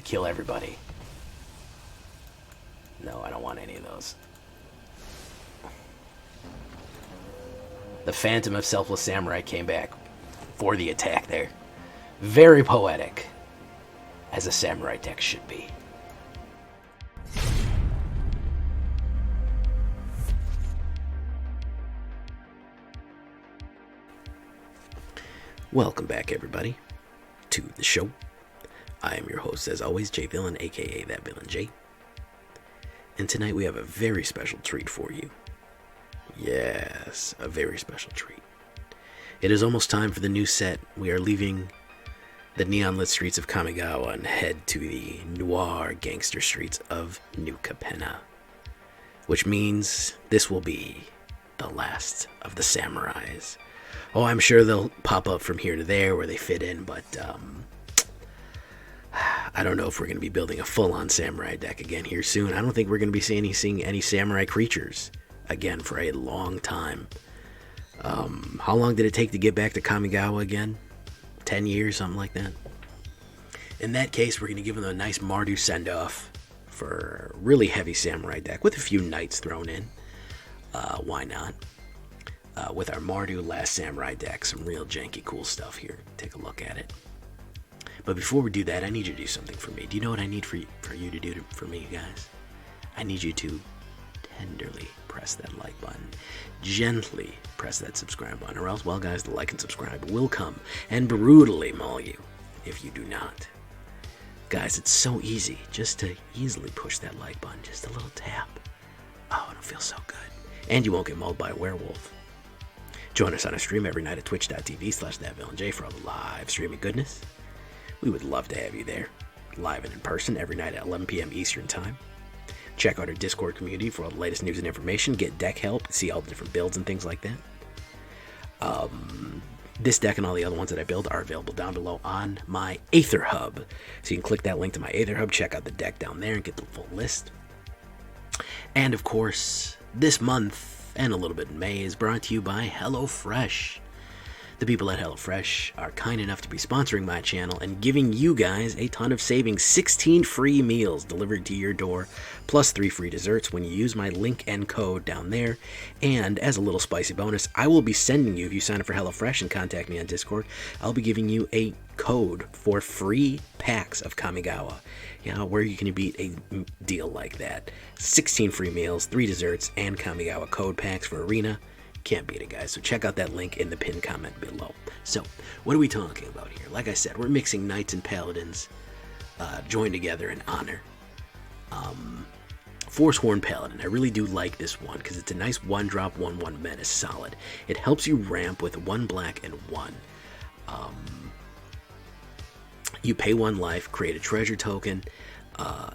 kill everybody. No, I don't want any of those. The Phantom of Selfless Samurai came back for the attack there. Very poetic, as a samurai deck should be. Welcome back, everybody, to the show. I am your host, as always, J Villain, aka That Villain J. And tonight we have a very special treat for you. Yes, a very special treat. It is almost time for the new set. We are leaving the neon-lit streets of Kamigawa and head to the noir gangster streets of New Capenna, which means this will be the last of the samurais. Oh, I'm sure they'll pop up from here to there where they fit in, but I don't know if we're going to be building a full-on samurai deck again here soon. I don't think we're going to be seeing any samurai creatures again for a long time. How long did it take to get back to Kamigawa again? 10 years, something like that. In that case, we're going to give them a nice Mardu send-off for a really heavy samurai deck with a few knights thrown in. Why not? With our Mardu Last Samurai deck, some real janky cool stuff here. Take a look at it. But before we do that, I need you to do something for me. Do you know what I need for you to do for me, guys? I need you to tenderly press that like button. Gently press that subscribe button, or else, well, guys, the like and subscribe will come and brutally maul you if you do not. Guys, it's so easy just to easily push that like button. Just a little tap. Oh, it'll feel so good. And you won't get mauled by a werewolf. Join us on a stream every night at twitch.tv/thatvillainj for all the live streaming goodness. We would love to have you there, live and in person, every night at 11 p.m. Eastern Time. Check out our Discord community for all the latest news and information, get deck help, see all the different builds and things like that. This deck and all the other ones that I build are available down below on my AetherHub. So you can click that link to my AetherHub, check out the deck down there, and get the full list. And of course, this month, and a little bit in May, is brought to you by HelloFresh. The people at HelloFresh are kind enough to be sponsoring my channel and giving you guys a ton of savings. 16 free meals delivered to your door, plus 3 free desserts when you use my link and code down there. And as a little spicy bonus, I will be sending you, if you sign up for HelloFresh and contact me on Discord, I'll be giving you a code for free packs of Kamigawa. You know, where you can beat a deal like that. 16 free meals, 3 desserts, and Kamigawa code packs for Arena. Can't beat it, guys. So check out that link in the pinned comment below. So, what are we talking about here? Like I said, we're mixing Knights and Paladins joined together in honor. Forsworn Paladin. I really do like this one because it's a nice 1-drop, 1/1 meta solid. It helps you ramp with 1 black and 1. You pay 1 life, create a treasure token,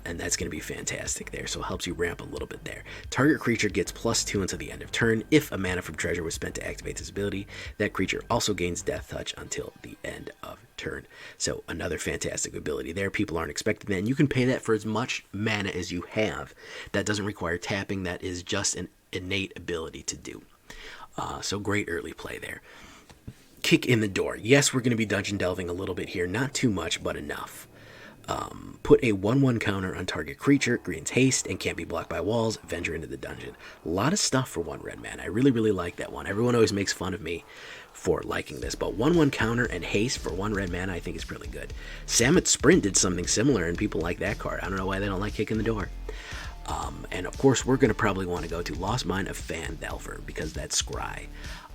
and that's going to be fantastic there. So it helps you ramp a little bit there. Target creature gets +2 until the end of turn. If a mana from treasure was spent to activate this ability, that creature also gains Death Touch until the end of turn. So another fantastic ability there. People aren't expecting that, and you can pay that for as much mana as you have. That doesn't require tapping. That is just an innate ability to do. So great early play there. Kick in the door. Yes, we're going to be dungeon delving a little bit here. Not too much, but enough. Put a 1/1 counter on target creature, grants haste, and can't be blocked by walls, venture into the dungeon. A lot of stuff for 1 red mana. I really, really like that one. Everyone always makes fun of me for liking this, but 1/1 counter and haste for 1 red mana I think is really good. Samet Sprint did something similar, and people like that card. I don't know why they don't like kicking the door. And of course, we're going to probably want to go to Lost Mine of Phandelver, because that's Scry.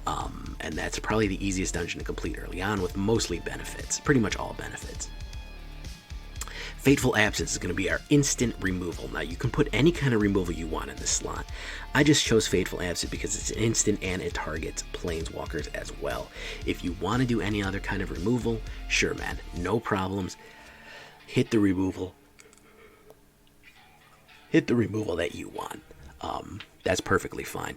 And that's probably the easiest dungeon to complete early on with mostly benefits, pretty much all benefits. Fateful Absence is going to be our instant removal. Now, you can put any kind of removal you want in this slot. I just chose Fateful Absence because it's an instant and it targets planeswalkers as well. If you want to do any other kind of removal, sure, man, no problems. Hit the removal. Hit the removal that you want. That's perfectly fine.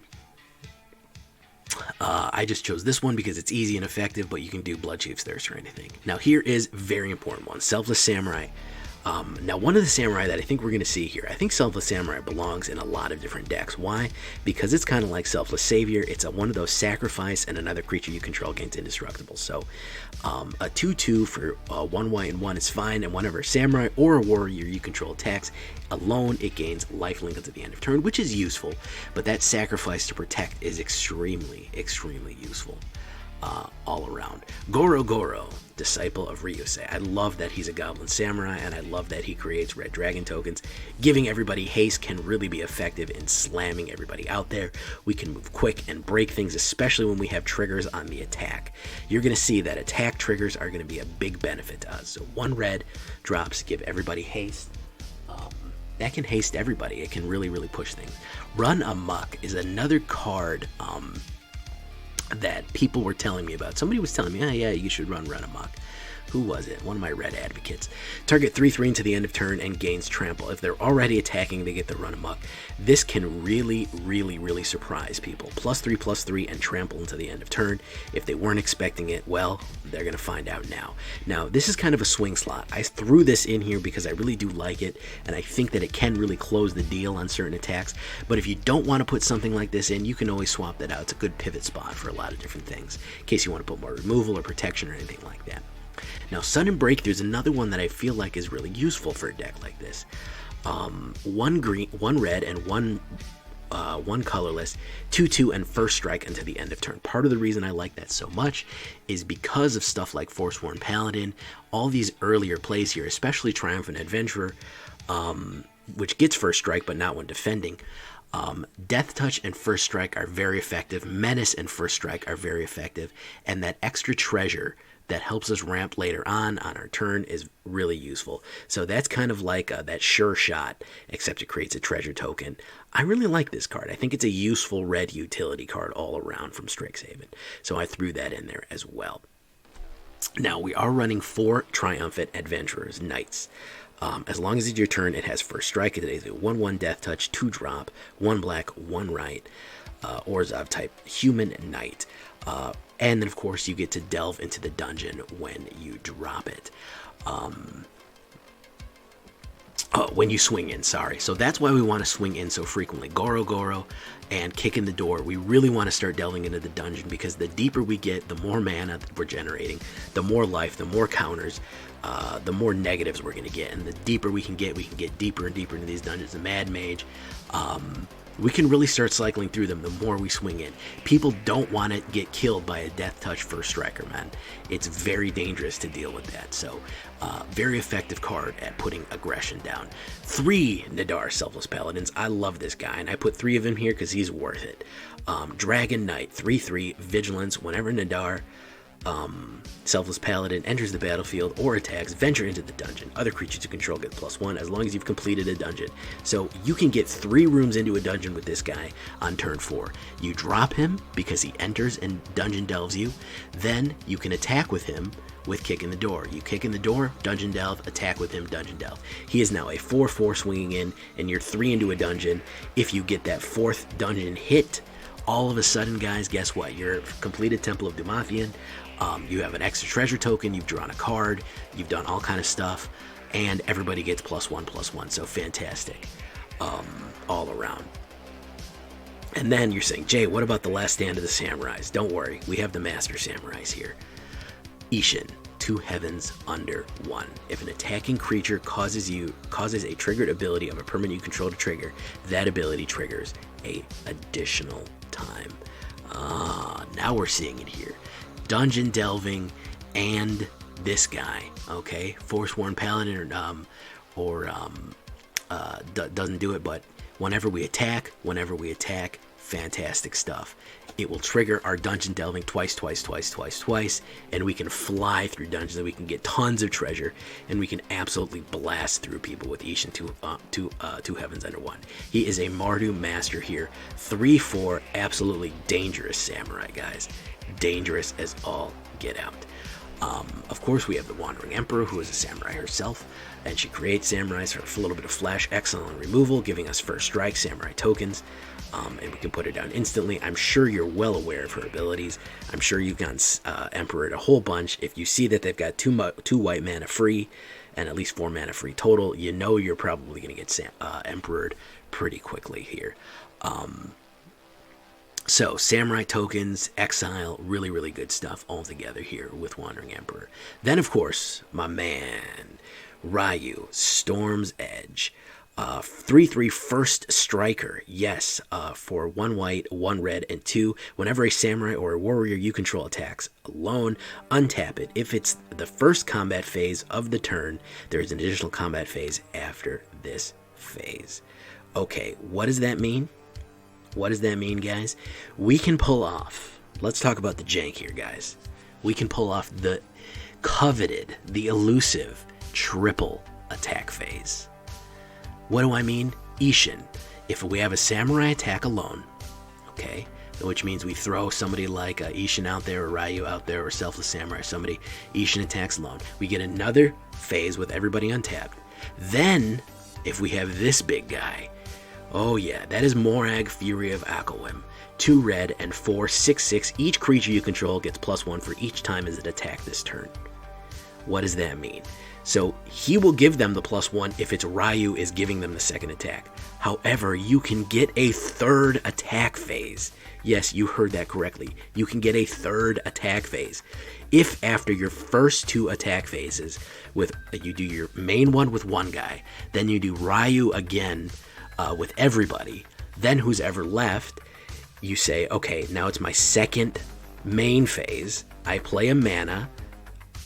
I just chose this one because it's easy and effective, but you can do Bloodchief's Thirst or anything. Now, here is a very important one. Selfless Samurai. Now, one of the samurai that I think we're going to see here, I think Selfless Samurai belongs in a lot of different decks. Why? Because it's kind of like Selfless Savior. It's one of those sacrifice and another creature you control gains indestructible. So a 2/2 for 1 white and 1 is fine, and whenever a samurai or a warrior you control attacks alone, it gains lifelink until the end of turn, which is useful, but that sacrifice to protect is extremely, extremely useful. All around. Goro-Goro, disciple of Ryusei. I love that he's a goblin samurai, and I love that he creates red dragon tokens. Giving everybody haste can really be effective in slamming everybody out there. We can move quick and break things, especially when we have triggers on the attack. You're going to see that attack triggers are going to be a big benefit to us. So 1 red drops, give everybody haste. That can haste everybody. It can really, really push things. Run Amok is another card that people were telling me about. Somebody was telling me, oh yeah, you should run Amok. Who was it? One of my red advocates. Target 3/3 into the end of turn and gains trample. If they're already attacking, they get the Run Amok. This can really, really, really surprise people. +3/+3 and trample into the end of turn. If they weren't expecting it, well, they're going to find out now. Now, this is kind of a swing slot. I threw this in here because I really do like it, and I think that it can really close the deal on certain attacks. But if you don't want to put something like this in, you can always swap that out. It's a good pivot spot for a lot of different things, in case you want to put more removal or protection or anything like that. Now, Sudden Breakthrough is another one that I feel like is really useful for a deck like this. 1 green, 1 red, and 1 colorless, 2/2, and first strike until the end of turn. Part of the reason I like that so much is because of stuff like Forsworn Paladin, all these earlier plays here, especially Triumphant Adventurer, which gets first strike but not when defending. Death Touch and First Strike are very effective. Menace and First Strike are very effective. And that extra treasure that helps us ramp later on our turn is really useful. So that's kind of like that Sure Shot, except it creates a treasure token. I really like this card. I think it's a useful red utility card all around from Strixhaven. So I threw that in there as well. Now, we are running 4 Triumphant Adventurers, Knights. As long as it's your turn, it has First Strike. It is a 1/1 Death Touch, 2 drop, 1 black, 1 white, Orzhov type human knight. And then, of course, you get to delve into the dungeon when you drop it. When you swing in, sorry. So that's why we want to swing in so frequently. Goro-Goro and kick in the door. We really want to start delving into the dungeon, because the deeper we get, the more mana that we're generating, the more life, the more counters, the more negatives we're going to get. And the deeper we can get deeper and deeper into these dungeons. The Mad Mage, we can really start cycling through them the more we swing in. People don't want to get killed by a Death Touch First Striker, man. It's very dangerous to deal with that. So, very effective card at putting aggression down. 3 Nadaar Selfless Paladins. I love this guy, and I put 3 of him here because he's worth it. Dragon Knight, 3/3, Vigilance. Whenever Nadaar Selfless Paladin enters the battlefield or attacks, venture into the dungeon. Other creatures you control get +1 as long as you've completed a dungeon. So you can get 3 rooms into a dungeon with this guy on turn 4. You drop him because he enters and dungeon delves you. Then you can attack with him with Kick in the Door. You kick in the door, dungeon delve, attack with him, dungeon delve. He is now a 4/4 swinging in, and you're 3 into a dungeon. If you get that 4th dungeon hit, all of a sudden, guys, guess what? You're completed Temple of Dumathian. You have an extra treasure token, you've drawn a card, you've done all kind of stuff, and everybody gets +1/+1, so fantastic all around. And then you're saying, Jay, what about the last stand of the samurais? Don't worry, we have the master samurais here. Isshin, 2 heavens under 1. If an attacking creature causes a triggered ability of a permanent you control to trigger, that ability triggers a additional time. Now we're seeing it here. Dungeon delving and this guy, okay? Forsworn Paladin doesn't do it, but whenever we attack, fantastic stuff. It will trigger our dungeon delving twice, and we can fly through dungeons, and we can get tons of treasure, and we can absolutely blast through people with Isshin, 2 heavens under 1. He is a Mardu master here. 3/4, absolutely dangerous samurai, guys. Dangerous as all get out. Of course, we have the Wandering Emperor, who is a samurai herself, and she creates samurais for a little bit of flash, excellent removal, giving us first strike samurai tokens, and we can put her down instantly. I'm sure you're well aware of her abilities. I'm sure you've gotten Emperor a whole bunch. If you see that they've got two white mana free, and at least 4 mana free total, you know you're probably going to get Emperored pretty quickly here. So, Samurai tokens, exile, really, really good stuff all together here with Wandering Emperor. Then, of course, my man, Raiyuu, Storm's Edge. 3/3 first striker, yes, for 1 white, 1 red, and 2. Whenever a samurai or a warrior you control attacks alone, untap it. If it's the first combat phase of the turn, there is an additional combat phase after this phase. Okay, what does that mean? What does that mean, guys? We can pull off, let's talk about the jank here, guys. We can pull off the coveted, the elusive triple attack phase. What do I mean? Isshin. If we have a samurai attack alone, okay, which means we throw somebody like Isshin out there, or Raiyuu out there, or Selfless Samurai, somebody, Isshin attacks alone. We get another phase with everybody untapped. Then, if we have this big guy, oh yeah, that is Moraug, Fury of Akoum. 2 red and 4, 6/6. Each creature you control gets +1 for each time as it attacks this turn. What does that mean? So he will give them the +1 if it's Raiyuu is giving them the second attack. However, you can get a third attack phase. Yes, you heard that correctly. You can get a third attack phase. If after your first 2 attack phases, you do your main one with one guy, then you do Raiyuu again with everybody, then who's ever left, you say, okay, now it's my second main phase. I play a mana,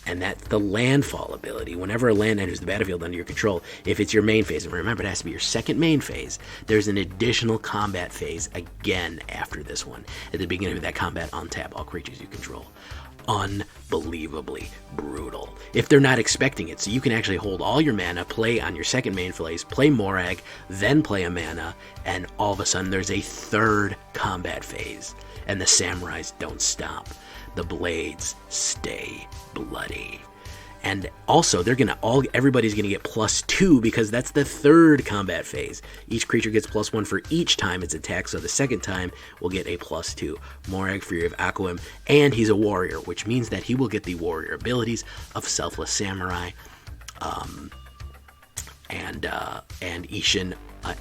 and that's the landfall ability. Whenever a land enters the battlefield under your control, if it's your main phase, and remember it has to be your second main phase, there's an additional combat phase again after this one. At the beginning of that combat, untap all creatures you control. Unbelievably brutal. If they're not expecting it, so you can actually hold all your mana, play on your second main phase, play Moraug, then play a mana, and all of a sudden there's a third combat phase, and the samurais don't stop. The blades stay bloody. And also, everybody's gonna get +2 because that's the third combat phase. Each creature gets +1 for each time it's attacked, so the second time will get a +2. Moraug, Fury of Akoum, and he's a warrior, which means that he will get the warrior abilities of Selfless Samurai, and Isshin,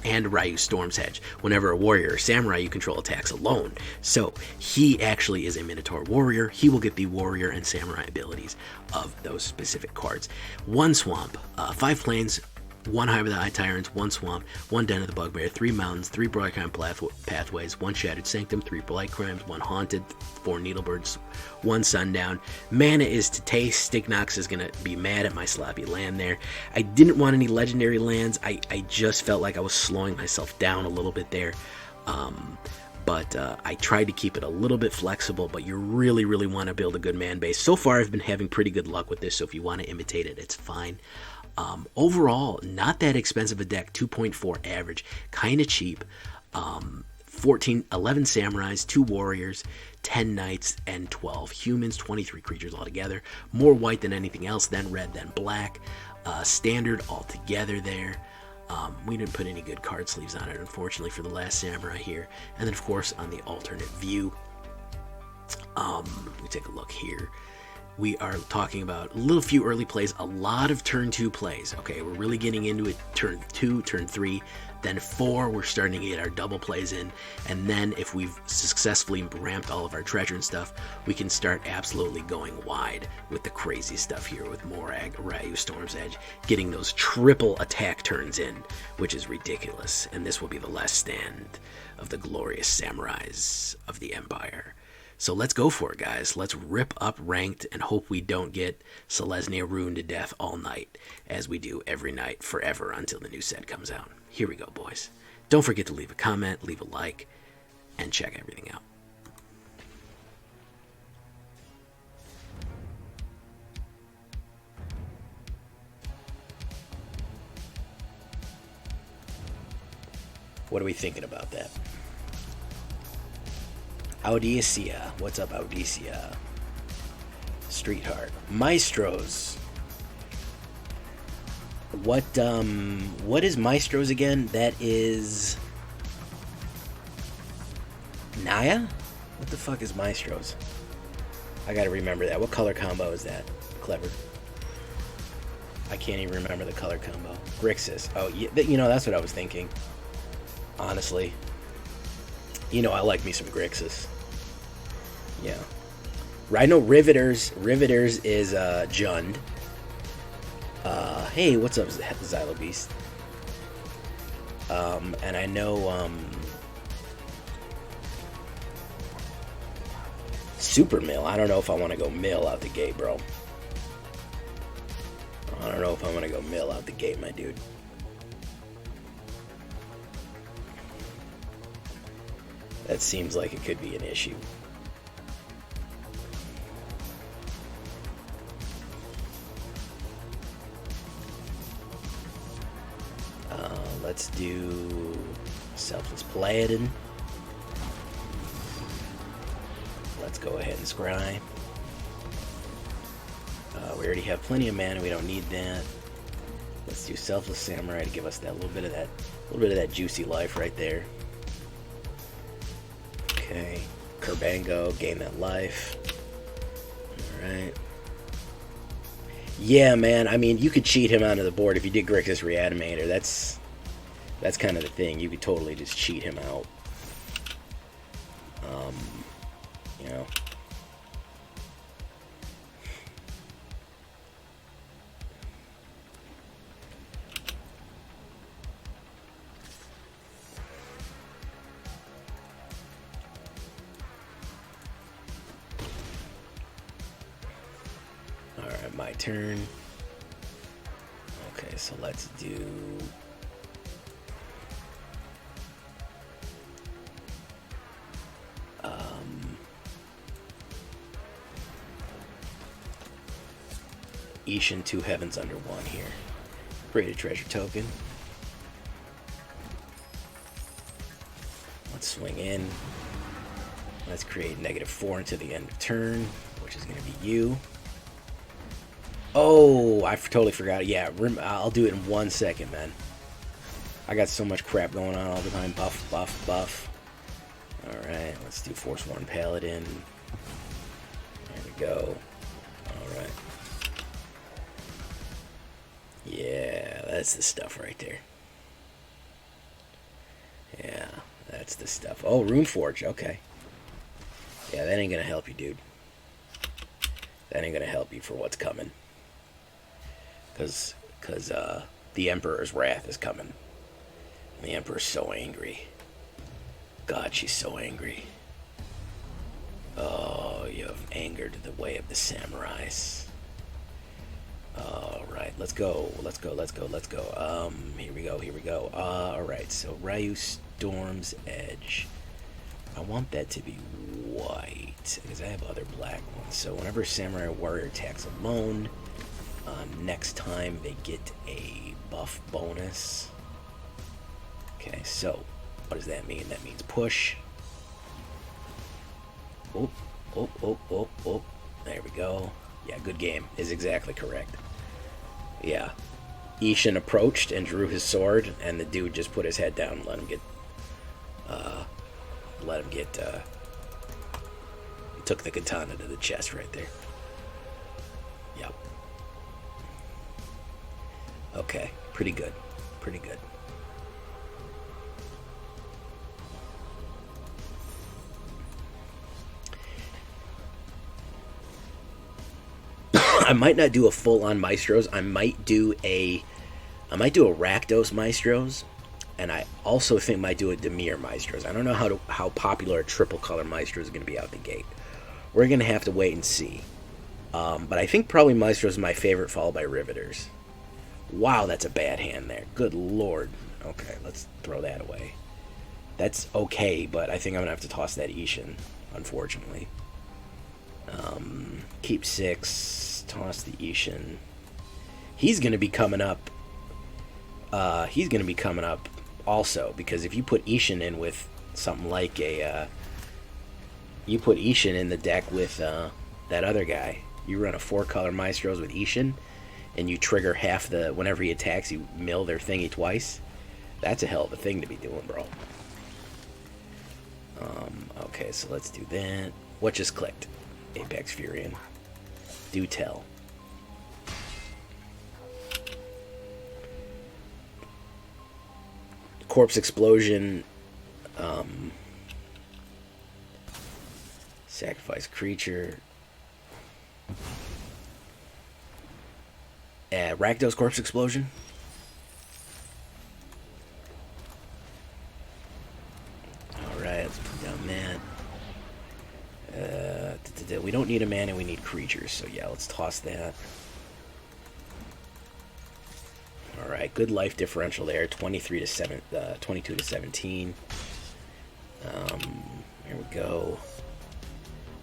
and Raiyuu Storm's Edge. Whenever a warrior or samurai you control attacks alone. So he actually is a Minotaur warrior. He will get the warrior and samurai abilities of those specific cards. 1 swamp, 5 plains, 1 Hive of the Eye Tyrants, 1 swamp, 1 Den of the Bugbear, 3 mountains, 3 Brightclimb Pathways, 1 Shattered Sanctum, 3 Brightclimbs, 1 Haunted, 4 Needleverge, 1 Sundown. Mana is to taste. Sticknox is going to be mad at my sloppy land there. I didn't want any legendary lands. I just felt like I was slowing myself down a little bit there. But I tried to keep it a little bit flexible, but you really, really want to build a good man base. So far, I've been having pretty good luck with this, so if you want to imitate it, it's fine. Overall, not that expensive a deck, 2.4 average, kind of cheap. 11 samurais, 2 warriors, 10 knights, and 12 humans, 23 creatures altogether. More white than anything else, then red, then black. Standard altogether there. We didn't put any good card sleeves on it, unfortunately, for the last samurai here. And then, of course, on the alternate view, we take a look here. We are talking about a few early plays, a lot of turn 2 plays. Okay, we're really getting into it turn 2, turn 3, then 4, we're starting to get our double plays in, and then if we've successfully ramped all of our treasure and stuff, we can start absolutely going wide with the crazy stuff here with Moraug, Raiyuu, Storm's Edge, getting those triple attack turns in, which is ridiculous, and this will be the last stand of the glorious samurais of the Empire. So let's go for it, guys. Let's rip up ranked and hope we don't get Selesnya ruined to death all night, as we do every night forever until the new set comes out. Here we go, boys. Don't forget to leave a comment, leave a like, and check everything out. What are we thinking about that? Audicia. What's up, Audicia? Streetheart. Maestros. What is Maestros again? That is Naya? What the fuck is Maestros? I gotta remember that. What color combo is that? Clever. I can't even remember the color combo. Grixis. Oh, yeah, you know, that's what I was thinking. Honestly. You know, I like me some Grixis. Yeah. Rhino Riveters. Riveters is Jund. Hey, what's up, Xylobeast? And I know, Super Mill. I don't know if I want to go Mill out the gate, bro. I don't know if I want to go Mill out the gate, my dude. That seems like it could be an issue. Let's do Selfless Paladin. Let's go ahead and scry. We already have plenty of mana. We don't need that. Let's do Selfless Samurai to give us that little bit of that juicy life right there. Okay, Kerbango, gain that life. All right. Yeah, man. I mean, you could cheat him onto the board if you did Grixis Reanimator. That's kind of the thing. You could totally just cheat him out. You know. Alright, my turn. Okay, so let's do... Isshin, 2 heavens under 1 here. Create a treasure token. Let's swing in. Let's create -4 until the end of turn, which is going to be you. Oh, I totally forgot. Yeah, I'll do it in 1 second, man. I got so much crap going on all the time. Buff, buff, buff. Alright, let's do Forsworn Paladin. There we go. Alright. Yeah, that's the stuff right there. Yeah, that's the stuff. Oh, Runeforge, okay. Yeah, that ain't gonna help you, dude. That ain't gonna help you for what's coming. Because the Emperor's Wrath is coming. And the Emperor's so angry. God, she's so angry. Oh, you have angered the way of the samurais. Alright, let's go. Let's go. Here we go. Alright, so Raiyuu Storm's Edge. I want that to be white, because I have other black ones. So whenever Samurai Warrior attacks alone, next time they get a buff bonus. Okay, so what does that mean? That means push. Oh. There we go. Yeah, good game is exactly correct. Yeah. Isshin approached and drew his sword, and the dude just put his head down and let him get, took the katana to the chest right there. Yep. Okay, pretty good. I might not do a full-on Maestros. I might do a Rakdos Maestros, and I also think might do a Dimir Maestros. I don't know how popular a triple color Maestro is going to be out the gate. We're going to have to wait and see. But I think probably Maestros is my favorite, followed by Riveters. Wow, that's a bad hand there. Good lord. Okay, let's throw that away. That's okay, but I think I'm going to have to toss that Isshin, unfortunately. Keep 6, toss the Isshin. He's going to be coming up. Also, because if you put Isshin in with something like you put Isshin in the deck with that other guy. You run a 4-color Maestros with Isshin, and you trigger half the, whenever he attacks, you mill their thingy twice. That's a hell of a thing to be doing, bro. Okay, so let's do that. What just clicked? Apex Furion. Do tell. Corpse Explosion. Sacrifice creature. Rakdos Corpse Explosion. Alright, let's put down that. We don't need a mana, we need creatures. So yeah, let's toss that. Alright, good life differential there. 22 to 17. Here we go.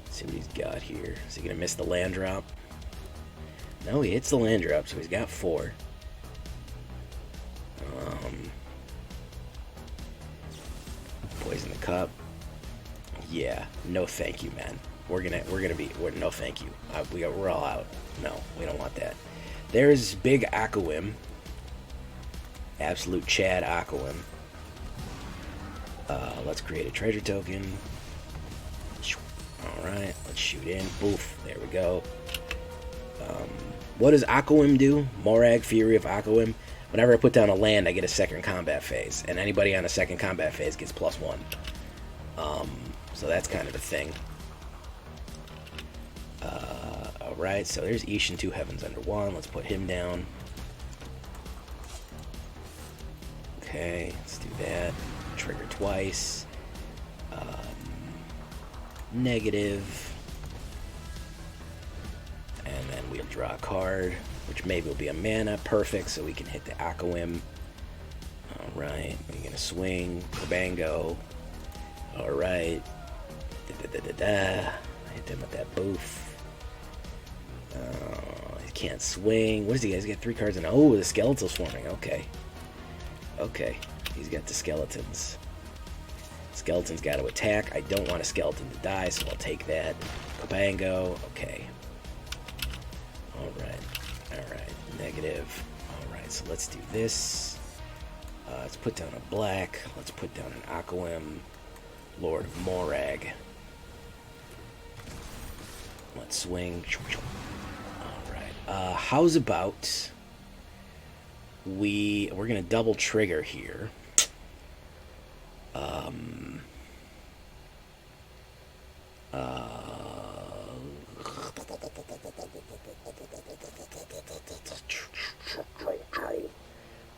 Let's see what he's got here. Is he going to miss the land drop? No, he hits the land drop, so he's got 4. Poison the cup. Yeah, no thank you, man. We're no thank you. We're all out. No, we don't want that. There's big Akoum. Absolute Chad Akoum. Let's create a treasure token. Alright, let's shoot in. Boof, there we go. What does Akoum do? Moraug, Fury of Akoum. Whenever I put down a land, I get a second combat phase. And anybody on a second combat phase gets +1. So that's kind of a thing. Alright, so there's Isshin, 2 Heavens Under 1. Let's put him down. Okay, let's do that. Trigger twice. Negative. And then we'll draw a card, which maybe will be a mana. Perfect, so we can hit the Akoum. Alright, we're going to swing. Kabango. Alright. Hit him with that boof. He can't swing. What does he got? He's got 3 cards in. Oh, the skeleton's forming. Okay. Okay. He's got the skeletons. Skeleton's got to attack. I don't want a skeleton to die, so I'll take that. Kabango. Okay. Alright. Alright. Negative. Alright, so let's do this. Let's put down a black. Let's put down an Akoum. Lord of Moraug. Let's swing. Alright. How's about... We're going to double trigger here.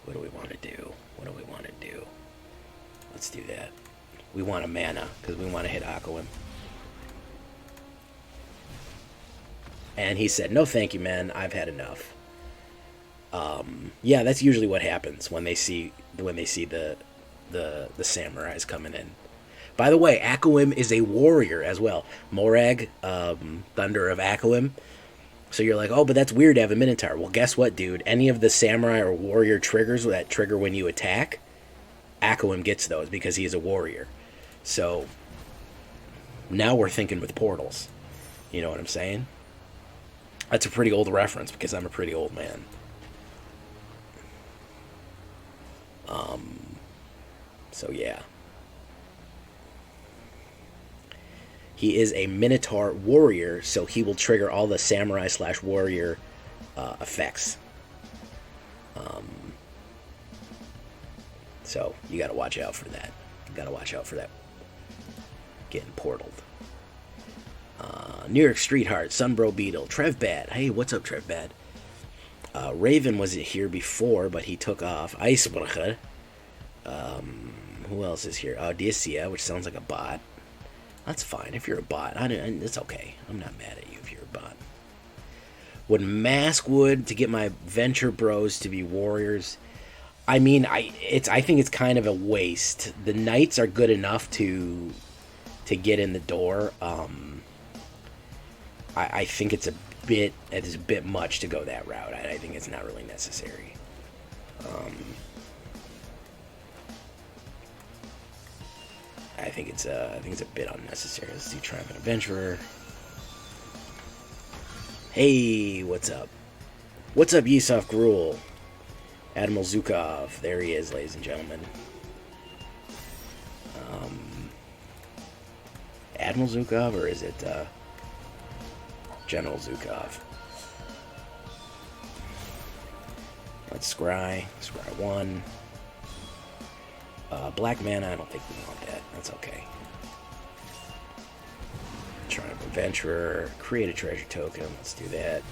What do we want to do? What do we want to do? Let's do that. We want a mana, because we want to hit Akoum. And he said, no thank you, man. I've had enough. Yeah, that's usually what happens when they see the samurais coming in. By the way, Akoum is a warrior as well. Moraug, Thunder of Akoum. So you're like, oh, but that's weird to have a Minotaur. Well, guess what, dude? Any of the samurai or warrior triggers that trigger when you attack, Akoum gets those because he is a warrior. So now we're thinking with portals. You know what I'm saying? That's a pretty old reference because I'm a pretty old man. So yeah. He is a Minotaur warrior, so he will trigger all the samurai / warrior effects. So you gotta watch out for that. You gotta watch out for that getting portaled. New York Street Heart, Sunbro Beetle, Trev Bad. Hey, what's up, Trev Bad? Raven was here before, but he took off. Icebreaker. Who else is here? Odysseia, which sounds like a bot. That's fine. If you're a bot, it's okay. I'm not mad at you if you're a bot. Would mask wood to get my venture bros to be warriors. I mean, I think it's kind of a waste. The knights are good enough to get in the door. I think it is a bit much to go that route. I think it's not really necessary. I think it's a bit unnecessary. Let's do Triumphant Adventurer. Hey, what's up? What's up, Yusuf Gruel? Admiral Zukov. There he is, ladies and gentlemen. Admiral Zukov, or is it General Zukov? Let's scry. Scry 1. Black mana, I don't think we want that. That's okay. Triumphant Adventurer, create a treasure token. Let's do that.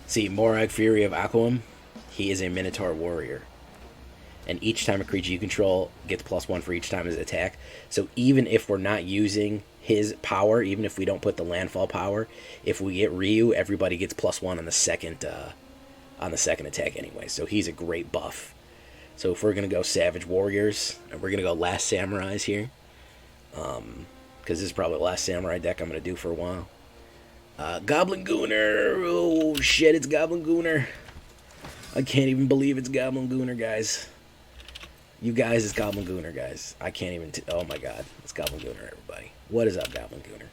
See, Moraug, Fury of Akoum, he is a Minotaur warrior. And each time a creature you control gets +1 for each time his attack. So even if we're not using his power, even if we don't put the landfall power, if we get Raiyuu, everybody gets +1 on the second attack anyway. So he's a great buff. So if we're gonna go Savage Warriors, and we're gonna go Last Samurais here, because this is probably the last Samurai deck I'm gonna do for a while. Goblin Gooner! Oh shit, it's Goblin Gooner. I can't even believe it's Goblin Gooner, guys. You guys, it's Goblin Gooner, guys. I can't even... oh my god, it's Goblin Gooner, everybody. What is up, Goblin Gooner?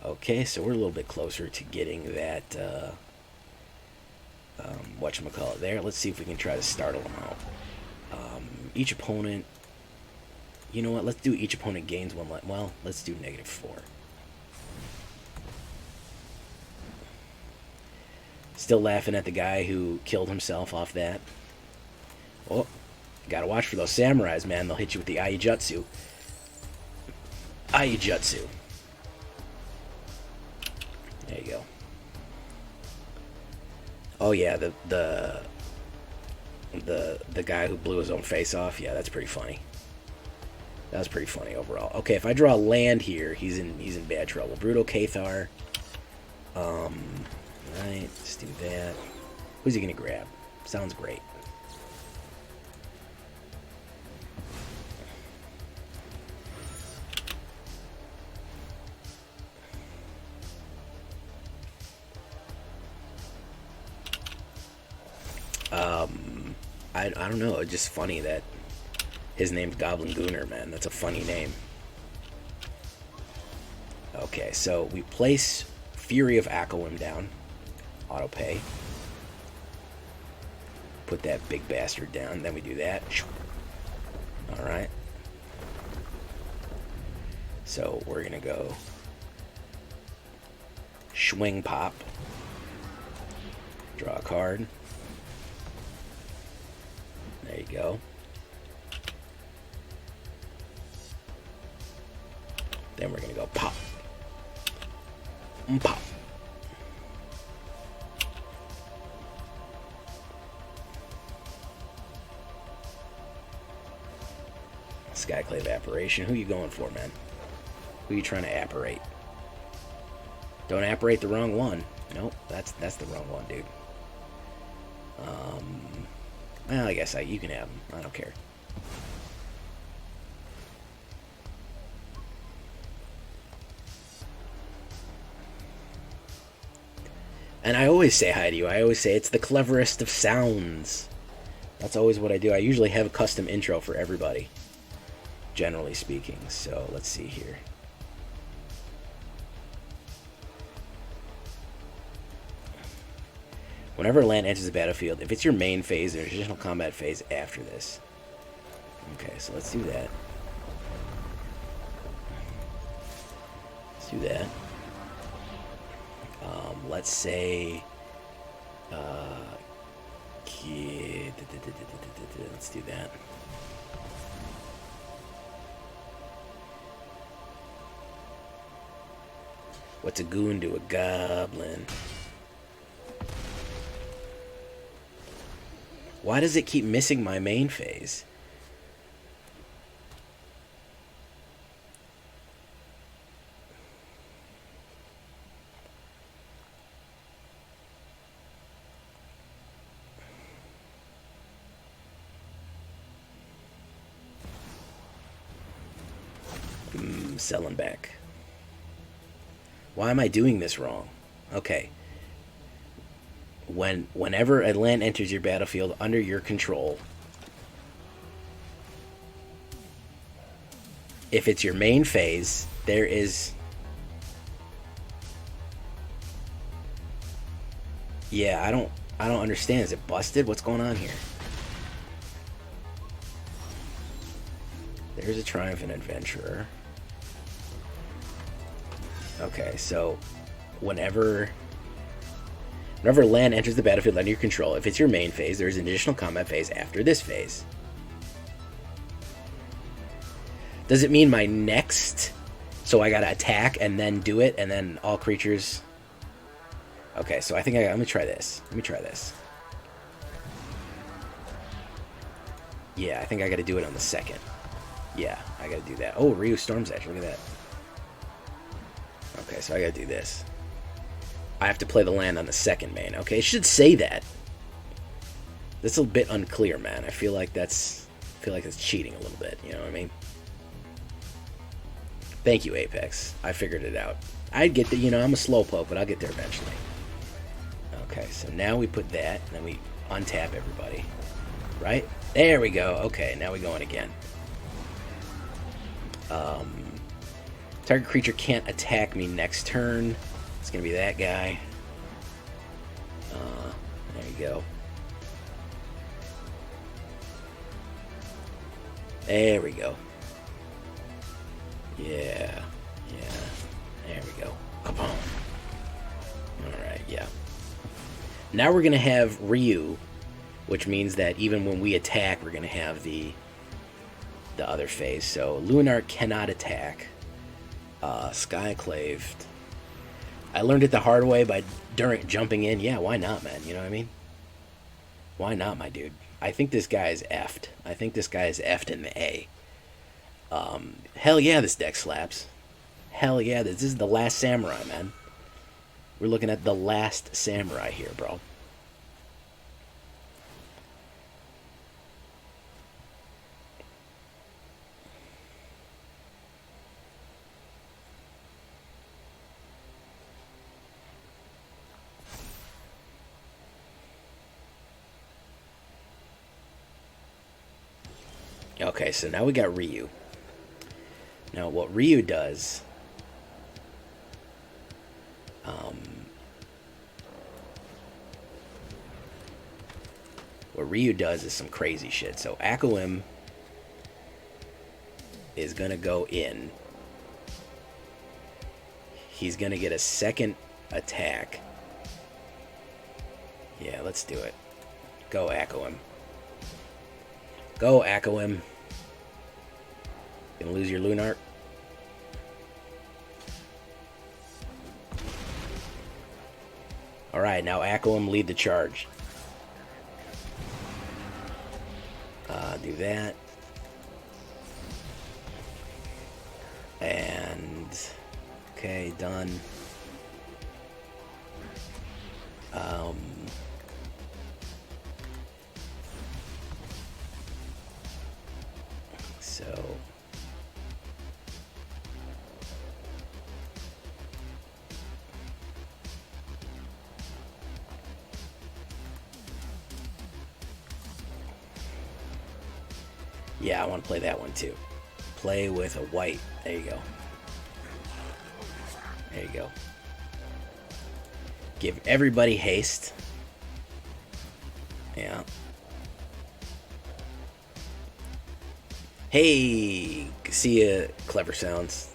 Okay, so we're a little bit closer to getting that... whatchamacallit there. Let's see if we can try to startle them out. Each opponent... you know what? Let's do each opponent gains 1 life. Well, let's do -4. Still laughing at the guy who killed himself off that. Oh, gotta watch for those samurais, man. They'll hit you with the Aijutsu. Aijutsu. There you go. Oh yeah, the guy who blew his own face off. Yeah, that's pretty funny. That was pretty funny overall. Okay, if I draw land here, he's in bad trouble. Brutal Cathar. Right, let's do that. Who's he gonna grab? Sounds great. I don't know. It's just funny that his name's Goblin Gooner, man. That's a funny name. Okay, so we place Fury of Akoum down. Auto pay. Put that big bastard down. Then we do that. Alright. So we're going to go Swing Pop. Draw a card. There you go. Then we're going to go pop. Pop. Skyclave Apparition. Who you going for, man? Who you trying to apparate? Don't apparate the wrong one. Nope, that's the wrong one, dude. Well, I guess you can have them. I don't care. And I always say hi to you. I always say it's the cleverest of sounds. That's always what I do. I usually have a custom intro for everybody, generally speaking. So let's see here. Whenever a land enters the battlefield, if it's your main phase, there's an additional combat phase after this. Okay, so let's do that. Let's do that. Let's say... let's do that. What's a goon to a goblin? Why does it keep missing my main phase? Selling back. Why am I doing this wrong? Okay. Whenever a land enters your battlefield under your control, if it's your main phase, there is... Yeah, I don't understand. Is it busted? What's going on here? There's a Triumphant Adventurer. Okay, so whenever land enters the battlefield under your control, if it's your main phase, there is an additional combat phase after this phase. Does it mean my next? So I gotta attack and then do it, and then all creatures... Okay, so I think let me try this. Yeah, I think I gotta do it on the second. Yeah, I gotta do that. Oh, Raiyuu Storm's Edge, look at that. Okay, so I gotta do this. I have to play the land on the second main. Okay, it should say that. That's a bit unclear, man. I feel like it's cheating a little bit, you know what I mean? Thank you, Apex. I figured it out. I'd get the, I'm a slowpoke, but I'll get there eventually. Okay, so now we put that, and then we untap everybody. Right? There we go. Okay, now we're going again. Target creature can't attack me next turn. It's going to be that guy. There you go. There we go. Yeah. There we go. Come on. Alright, yeah. Now we're going to have Raiyuu, which means that even when we attack, we're going to have the other phase. So Lunar cannot attack. Skyclaved. I learned it the hard way during jumping in. Yeah, why not, man? You know what I mean? Why not, my dude? I think this guy is effed. I think this guy is effed in the A. Hell yeah, this deck slaps. Hell yeah, this is the last samurai, man. We're looking at the last samurai here, bro. Okay, so now we got Raiyuu. Now, what Raiyuu does... what Raiyuu does is some crazy shit. So, Akoum is going to go in. He's going to get a second attack. Yeah, let's do it. Go, Akoum. Go, Akoum. Gonna lose your Lunar. Alright, now Akoum, lead the charge. Do that. And... okay, done. So... yeah, I want to play that one too. Play with a white. There you go. There you go. Give everybody haste. Yeah. Hey, see ya, Clever Sounds.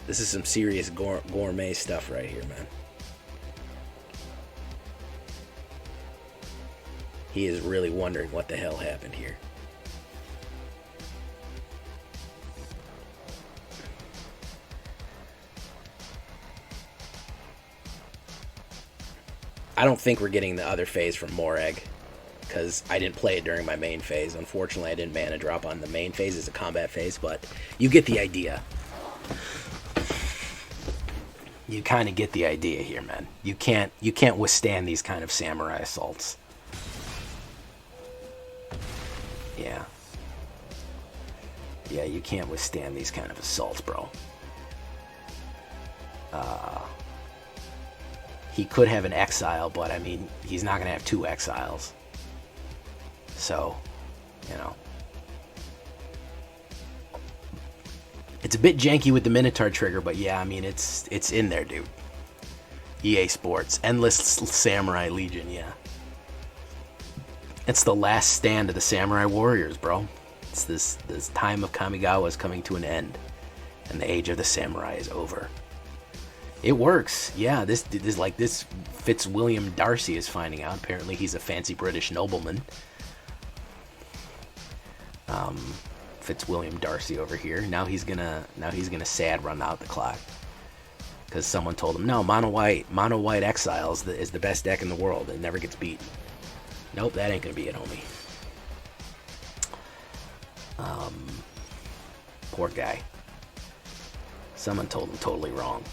This is some serious gourmet stuff right here, man. He is really wondering what the hell happened here. I don't think we're getting the other phase from Moraug, because I didn't play it during my main phase. Unfortunately, I didn't mana drop on the main phase as a combat phase, but you get the idea. You kind of get the idea here, man. You can't withstand these kind of samurai assaults. Yeah. Yeah, you can't withstand these kind of assaults, bro. He could have an exile, but I mean, he's not going to have 2 exiles. So, you know. It's a bit janky with the Minotaur trigger, but yeah, I mean, it's in there, dude. EA Sports. Endless Samurai Legion, yeah. It's the last stand of the Samurai Warriors, bro. It's this time of Kamigawa is coming to an end, and the age of the Samurai is over. It works, yeah. This Fitzwilliam Darcy is finding out. Apparently, he's a fancy British nobleman. Fitzwilliam Darcy over here. Now he's gonna sad run out the clock because someone told him no. Mono white Exiles is the best deck in the world. It never gets beat. Nope, that ain't gonna be it, homie. Poor guy. Someone told him totally wrong.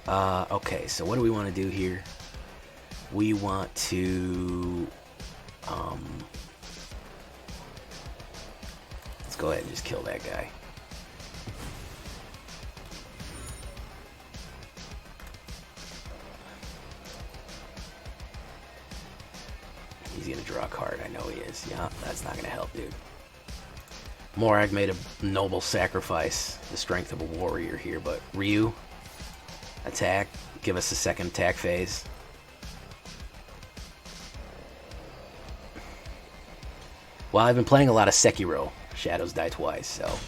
Okay, so what do we want to do here? We want to let's go ahead and just kill that guy. He's gonna draw a card. I know he is. Yeah, that's not gonna help, dude. Moraug made a noble sacrifice, the strength of a warrior here, but Raiyuu, attack, give us a second attack phase. Well, I've been playing a lot of Sekiro, Shadows Die Twice, so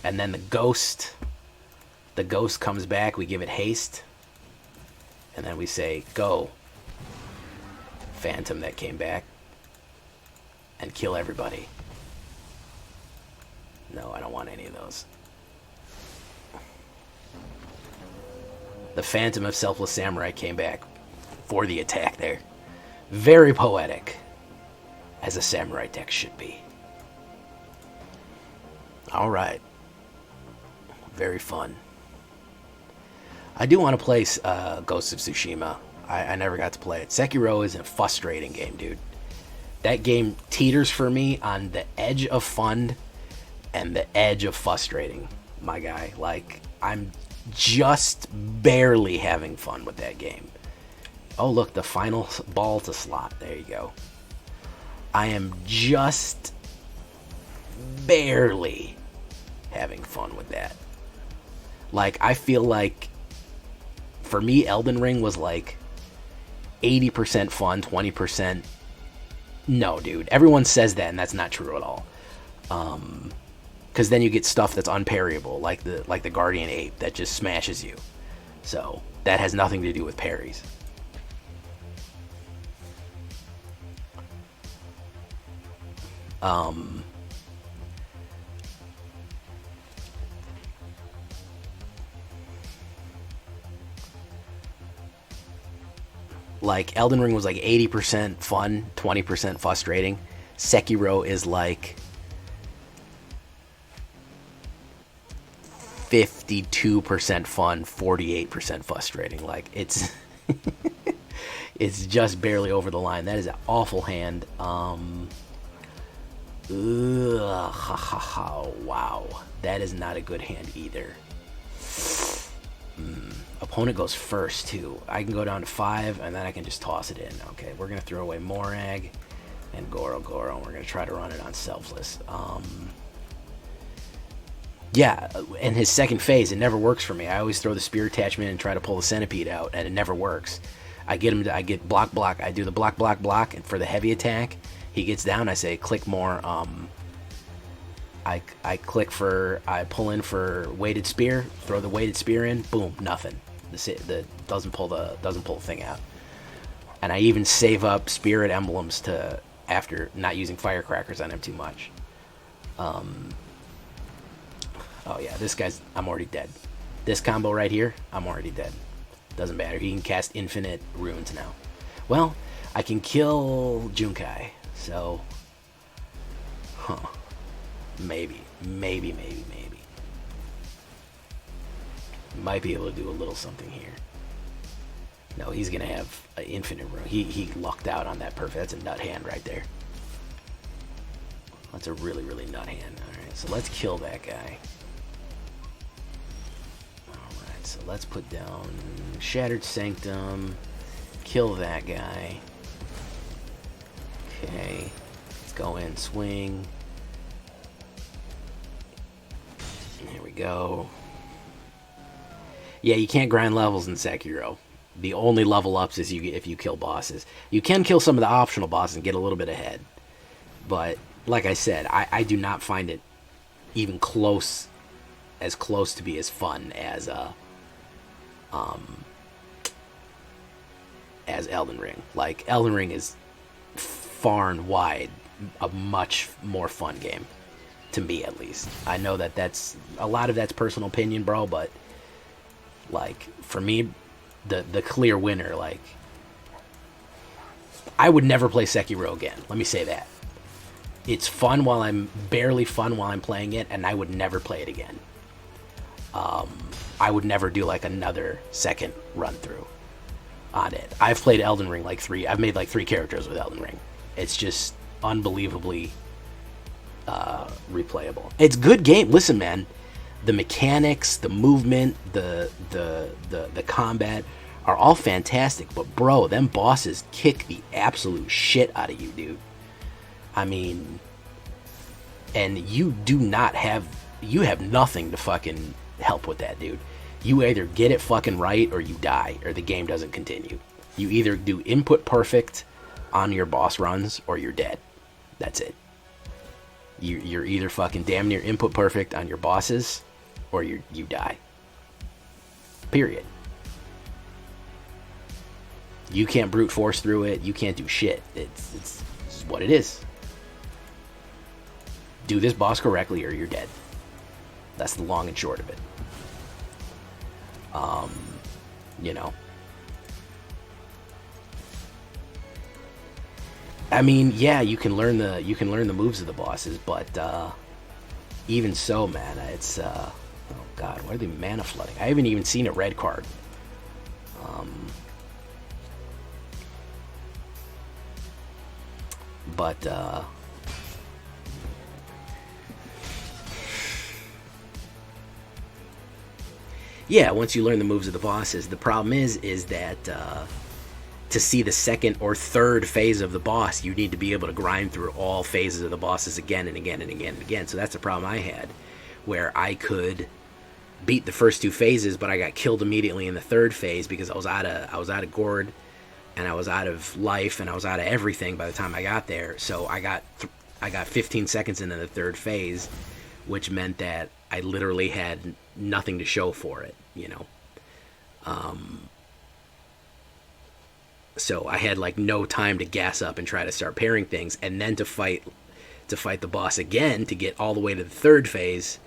and then the ghost comes back, we give it haste, and then we say go Phantom that came back and kill everybody. No, I don't want any of those. The Phantom of Selfless Samurai came back for the attack there. Very poetic, as a samurai deck should be. Alright. Very fun. I do want to play Ghost of Tsushima. I never got to play it. Sekiro is a frustrating game, dude. That game teeters for me on the edge of fun and the edge of frustrating, my guy. Like, I'm just barely having fun with that game. Oh, look, the final ball to slot. There you go. I am just barely having fun with that. Like, I feel like, for me, Elden Ring was like 80% fun, 20%... No, dude. Everyone says that, and that's not true at all. Because then you get stuff that's unparryable, like the Guardian Ape that just smashes you. So that has nothing to do with parries. Like, Elden Ring was like 80% fun, 20% frustrating. Sekiro is like 52% fun, 48% frustrating. Like, it's it's just barely over the line. That is an awful hand. Wow. That is not a good hand either. Opponent goes first, too. I can go down to 5, and then I can just toss it in. Okay, we're going to throw away Moraug and Goro-Goro, and we're going to try to run it on Selfless. Yeah, in his second phase, it never works for me. I always throw the spear attachment and try to pull the centipede out, and it never works. I get block. I do the block, and for the heavy attack, he gets down. I say, click more. I pull in for weighted spear, throw the weighted spear in, boom, nothing. The doesn't pull the thing out. And I even save up spirit emblems to after not using firecrackers on him too much. Oh yeah, I'm already dead. This combo right here, I'm already dead. Doesn't matter. He can cast infinite runes now. Well, I can kill Junkai, so maybe. Might be able to do a little something here. No, he's gonna have an infinite rune. He lucked out on that perfect. That's a nut hand right there. That's a really, really nut hand. Alright, so let's kill that guy. Alright, so let's put down Shattered Sanctum. Kill that guy. Okay. Let's go in, swing. There we go. Yeah, you can't grind levels in Sekiro. The only level ups is if you kill bosses. You can kill some of the optional bosses and get a little bit ahead. But like I said, I do not find it even close to be as fun as Elden Ring. Like, Elden Ring is far and wide a much more fun game, to me at least. I know that's a lot of that's personal opinion, bro, but like, for me, the clear winner, like, I would never play Sekiro again. Let me say that. It's fun while I'm playing it, and I would never play it again. I would never do like another second run through on it. I've played Elden Ring I've made like 3 characters with Elden Ring. It's just unbelievably replayable. It's a good game. Listen, man, the mechanics, the movement, the combat are all fantastic, but bro, them bosses kick the absolute shit out of you, dude. I mean, and you have nothing to fucking help with that, dude. You either get it fucking right or you die, or the game doesn't continue. You either do input perfect on your boss runs or you're dead. That's it. You're either fucking damn near input perfect on your bosses or you die. Period. You can't brute force through it. You can't do shit. It's what it is. Do this boss correctly or you're dead. That's the long and short of it. You know. I mean, yeah, you can learn the moves of the bosses, but even so, man, it's oh god, what are the mana flooding? I haven't even seen a red card. But yeah, once you learn the moves of the bosses, the problem is that to see the second or third phase of the boss, you need to be able to grind through all phases of the bosses again and again and again and again. So that's the problem I had, where I could beat the first 2 phases, but I got killed immediately in the third phase because I was out of gourd, and I was out of life, and I was out of everything by the time I got there. So I got 15 seconds into the third phase, which meant that I literally had nothing to show for it, you know. So I had like no time to gas up and try to start pairing things, and then to fight the boss again to get all the way to the third phase.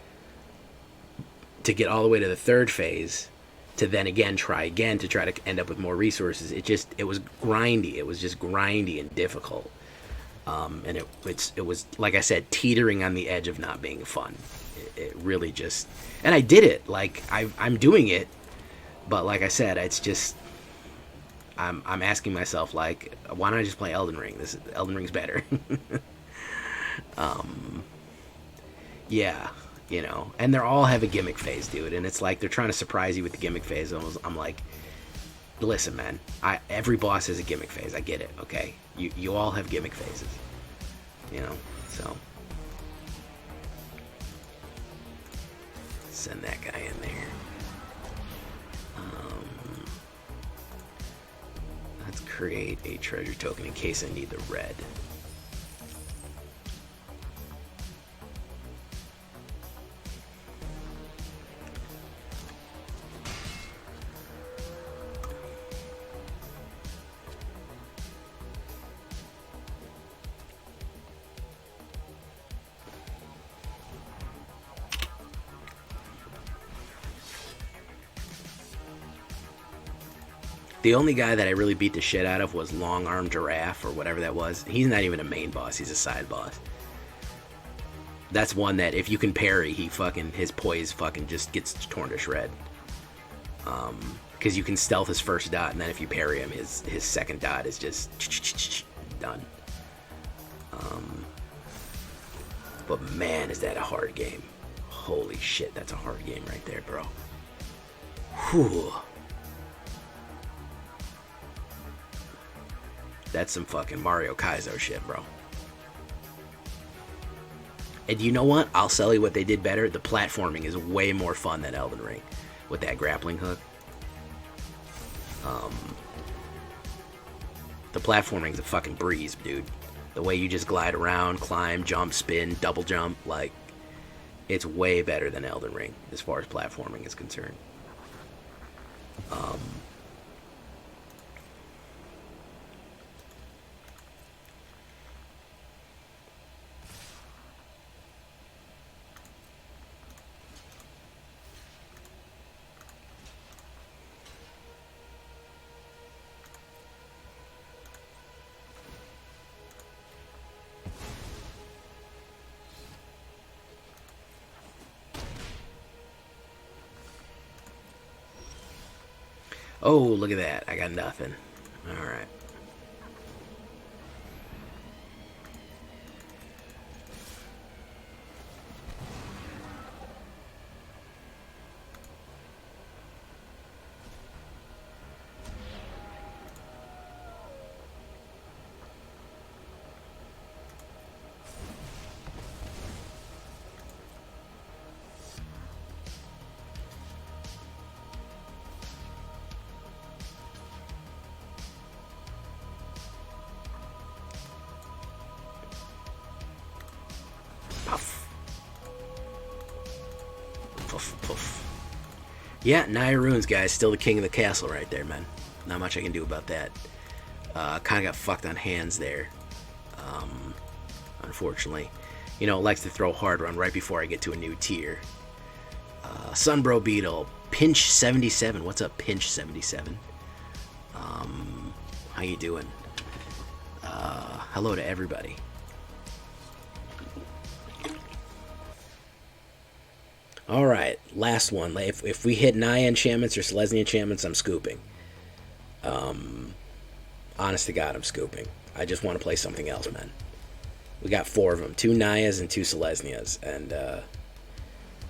To then again try to end up with more resources. It was grindy. It was just grindy and difficult. And it was, like I said, teetering on the edge of not being fun. It really just, and I did it. Like, I'm doing it, but like I said, it's just, I'm asking myself, like, why don't I just play Elden Ring? Elden Ring's better. Yeah, you know, and they all have a gimmick phase, dude, and it's like they're trying to surprise you with the gimmick phase. I'm like, listen, man, every boss has a gimmick phase. I get it, okay? You all have gimmick phases, you know, so send that guy in there. Let's create a treasure token in case I need the red. The only guy that I really beat the shit out of was Long Arm Giraffe, or whatever that was. He's not even a main boss, he's a side boss. That's one that if you can parry, his poise fucking just gets torn to shred. Because you can stealth his first dot, and then if you parry him, his second dot is just done. But man, is that a hard game. Holy shit, that's a hard game right there, bro. Whew. That's some fucking Mario Kaizo shit, bro. And you know what? I'll sell you what they did better. The platforming is way more fun than Elden Ring with that grappling hook. The platforming's a fucking breeze, dude. The way you just glide around, climb, jump, spin, double jump, like, it's way better than Elden Ring as far as platforming is concerned. Oh, look at that. I got nothing. Alright. Yeah, Naya Runes, guys. Still the king of the castle right there, man. Not much I can do about that. Kind of got fucked on hands there. Unfortunately. You know, it likes to throw hard run right before I get to a new tier. Sunbro Beetle. Pinch 77. What's up, Pinch 77? How you doing? Hello to everybody. Alright, last one. If we hit Naya enchantments or Selesnya enchantments, I'm scooping. Honest to God, I'm scooping. I just want to play something else, man. We got 4 of them. 2 Nayas and 2 Selesnyas. And,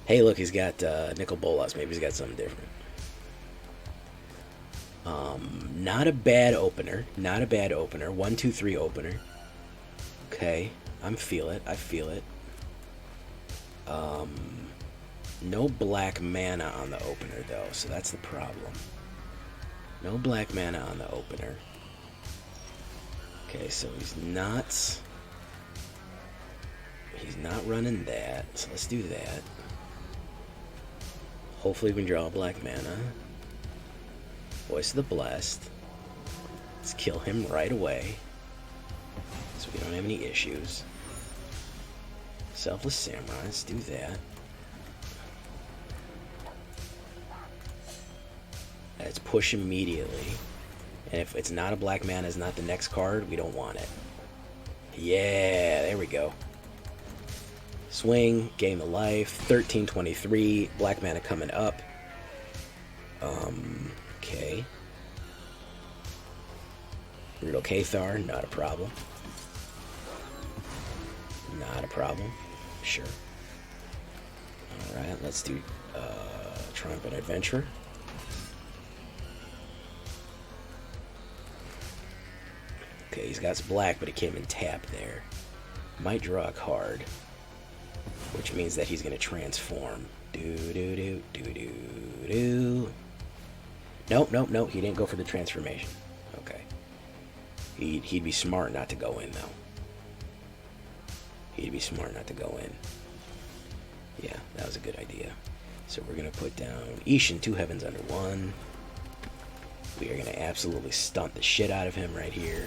hey, look, he's got Nicol Bolas. Maybe he's got something different. Not a bad opener. Not a bad opener. 1, 2, 3 opener. Okay, I feel it. No black mana on the opener, though, so that's the problem. No black mana on the opener. Okay, so he's not running that, so let's do that. Hopefully we can draw a black mana. Voice of the Blessed. Let's kill him right away, so we don't have any issues. Selfless Samurai, let's do that. Let's push immediately. And if it's not a black mana, it's not the next card, we don't want it. Yeah, there we go. Swing, gain the life, 1323, black mana coming up. Okay. Brutal Cathar, not a problem. Not a problem. Sure. Alright, let's do Triumphant Adventurer. Okay, he's got black, but it came in tap there. Might draw a card, which means that he's going to transform. Do. Nope, he didn't go for the transformation. Okay. He'd be smart not to go in, though. He'd be smart not to go in. Yeah, that was a good idea. So we're going to put down Isshin, 2 heavens under 1. We are going to absolutely stunt the shit out of him right here.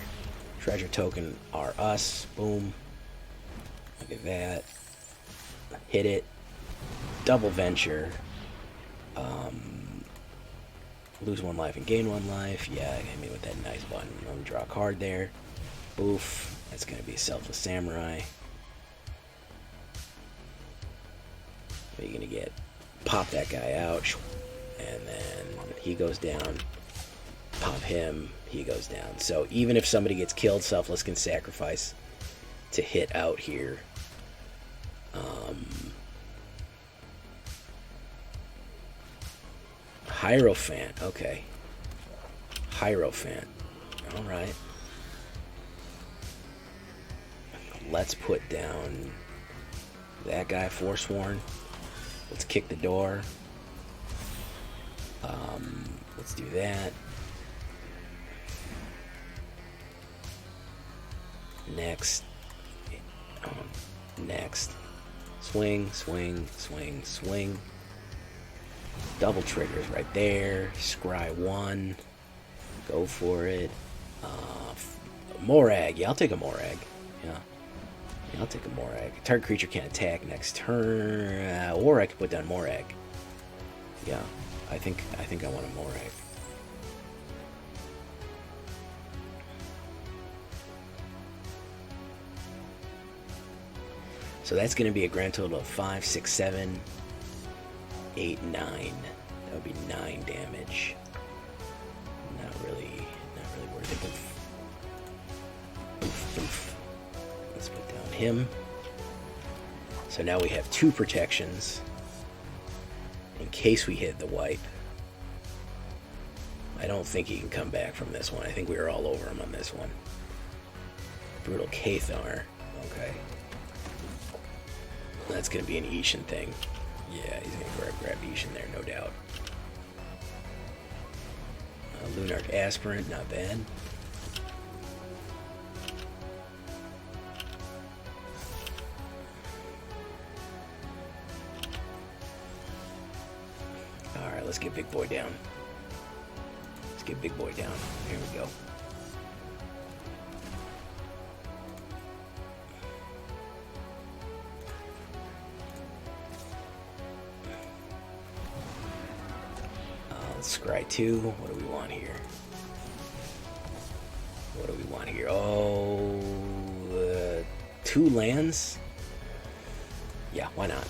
Treasure token are us. Boom. Look at that. Hit it. Double venture. Lose 1 life and gain 1 life. Yeah, hit me with that nice button. Let me draw a card there. Boof. That's going to be a Selfless Samurai. What are you going to get? Pop that guy out. And then he goes down. Pop him. He goes down. So even if somebody gets killed, Selfless can sacrifice to hit out here. Hierophant. Okay. Hierophant. Alright. Let's put down that guy, Forsworn. Let's kick the door. Let's do that. Next. Next. Swing, swing, swing, swing. Double triggers right there. Scry 1. Go for it. Moraug. Yeah, I'll take a Moraug. Yeah, I'll take a Moraug. Target creature can't attack next turn. Or I could put down Moraug. Yeah, I think I want a Moraug. So that's going to be a grand total of 5, 6, 7, 8, 9. That would be 9 damage. Not really worth it. Oof. Let's put down him. So now we have 2 protections in case we hit the wipe. I don't think he can come back from this one. I think we were all over him on this one. Brutal Cathar. Okay. That's going to be an Isshin thing. Yeah, he's going to grab Isshin there, no doubt. Lunarch Aspirant, not bad. Alright, let's get Big Boy down. Let's get Big Boy down. Here we go. Scry 2. What do we want here? Oh, 2 lands? Yeah, why not?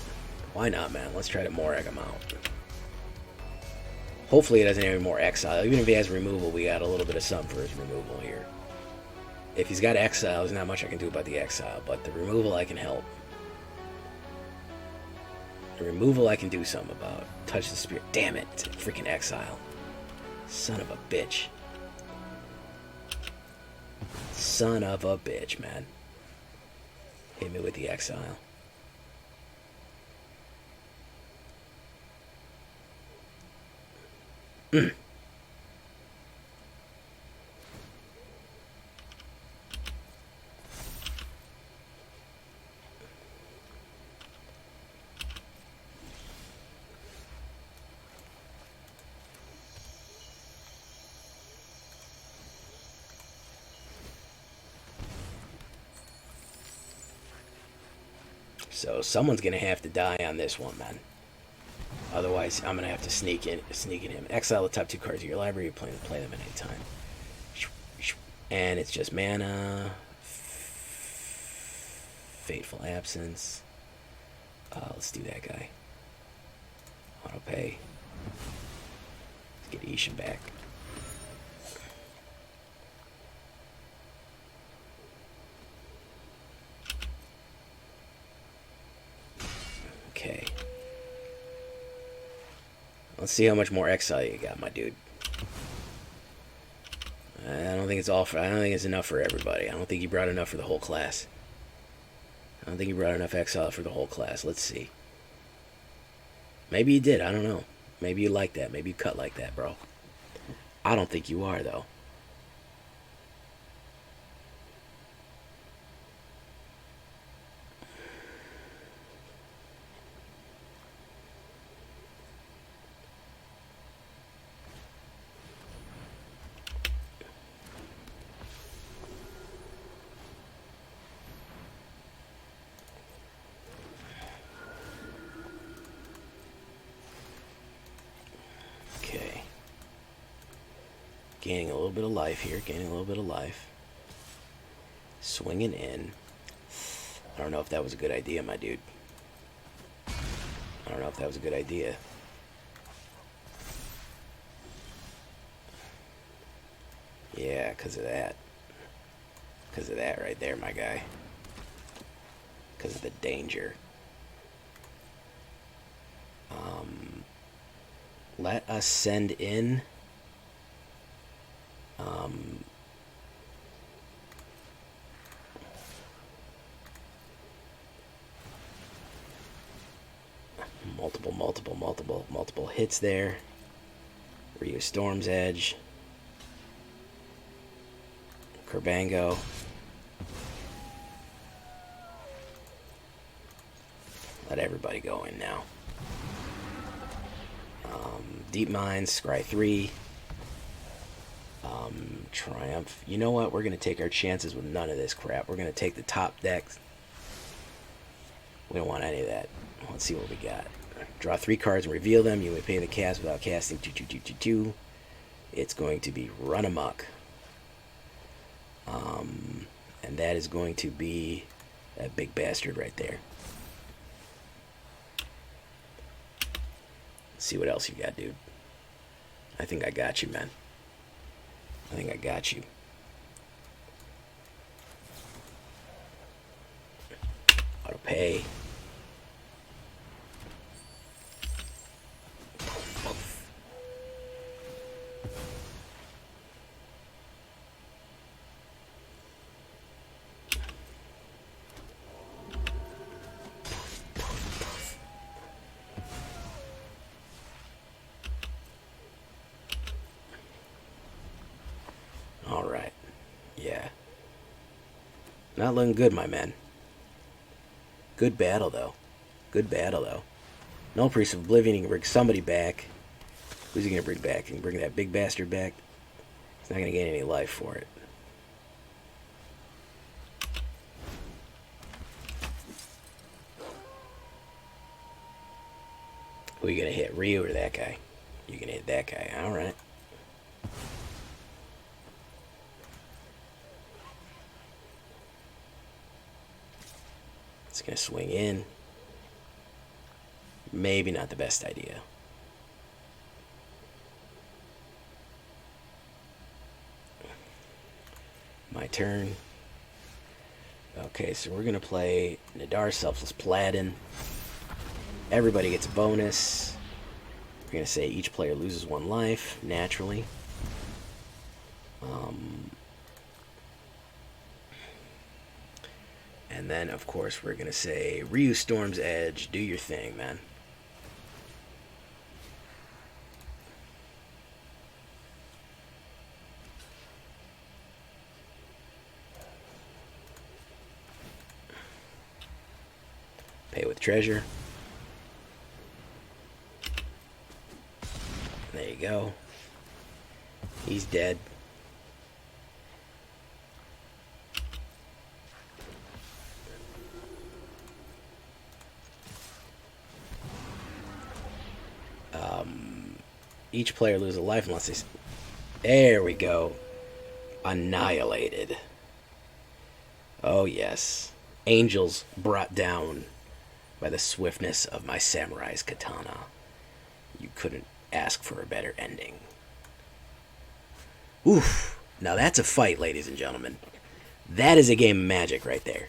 Why not, man? Let's try to Moraug him out. Hopefully he doesn't have any more exile. Even if he has removal, we got a little bit of something for his removal here. If he's got exile, there's not much I can do about the exile, but the removal I can help. The removal I can do something about. Touch the Spirit. Damn it. It's a freaking exile. Son of a bitch. Son of a bitch, man. Hit me with the exile. So someone's gonna have to die on this one, man. Otherwise, I'm gonna have to sneak in him. Exile the top 2 cards of your library. You play them at any time. And it's just mana. Fateful Absence. Let's do that guy. Auto pay. Let's get Isshin back. Okay. Let's see how much more exile you got, my dude. I don't think it's enough for everybody. I don't think you brought enough for the whole class. I don't think you brought enough exile for the whole class. Let's see. Maybe you did. I don't know. Maybe you like that. Maybe you cut like that, bro. I don't think you are, though. Gaining a little bit of life here. Swinging in. I don't know if that was a good idea, my dude. Yeah, because of that. Because of that right there, my guy. Because of the danger. Let us send in... multiple hits there. Ryusei Storm's Edge. Kerbango. Let everybody go in now. Deep Mines, Scry 3. Triumph. You know what? We're going to take our chances with none of this crap. We're going to take the top decks. We don't want any of that. Let's see what we got. Draw 3 cards and reveal them. You may pay the cast without casting 2/2/2/2/2. It's going to be Run Amok. And that is going to be that big bastard right there. Let's see what else you got, dude. I think I got you, man. I think I got you. Auto pay. Alright. Yeah. Not looking good, my man. Good battle, though. Good battle, though. No Priest of Oblivion. He can bring somebody back. Who's he going to bring back? He can bring that big bastard back. He's not going to gain any life for it. Who are you going to hit? Raiyuu or that guy? You're going to hit that guy. Alright. It's going to swing in. Maybe not the best idea. My turn. Okay, so we're going to play Nadaar, Selfless Paladin. Everybody gets a bonus. We're going to say each player loses 1 life, naturally. And then, of course, we're going to say, Raiyuu Storm's Edge, do your thing, man. Pay with treasure. There you go. He's dead. Each player loses a life unless they... There we go. Annihilated. Oh, yes. Angels brought down by the swiftness of my samurai's katana. You couldn't ask for a better ending. Oof. Now that's a fight, ladies and gentlemen. That is a game of Magic right there.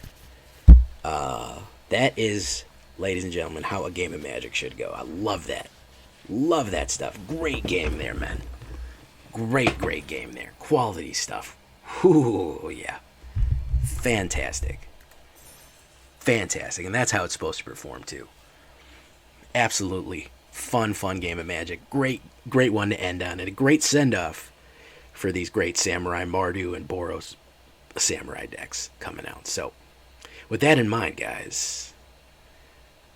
That is, ladies and gentlemen, how a game of Magic should go. I love that. Love that stuff. Great game there, man. Great game there. Quality stuff. Ooh, yeah. Fantastic. Fantastic. And that's how it's supposed to perform, too. Absolutely fun game of Magic. Great one to end on. And a great send-off for these great Samurai, Mardu, and Boros Samurai decks coming out. So, with that in mind, guys,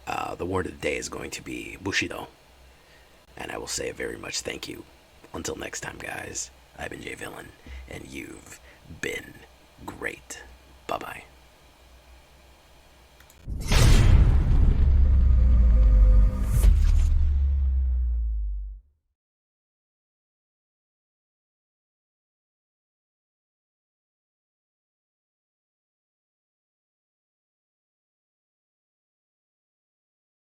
the word of the day is going to be Bushido. And I will say a very much thank you. Until next time, guys, I've been Jay Villain, and you've been great. Bye-bye.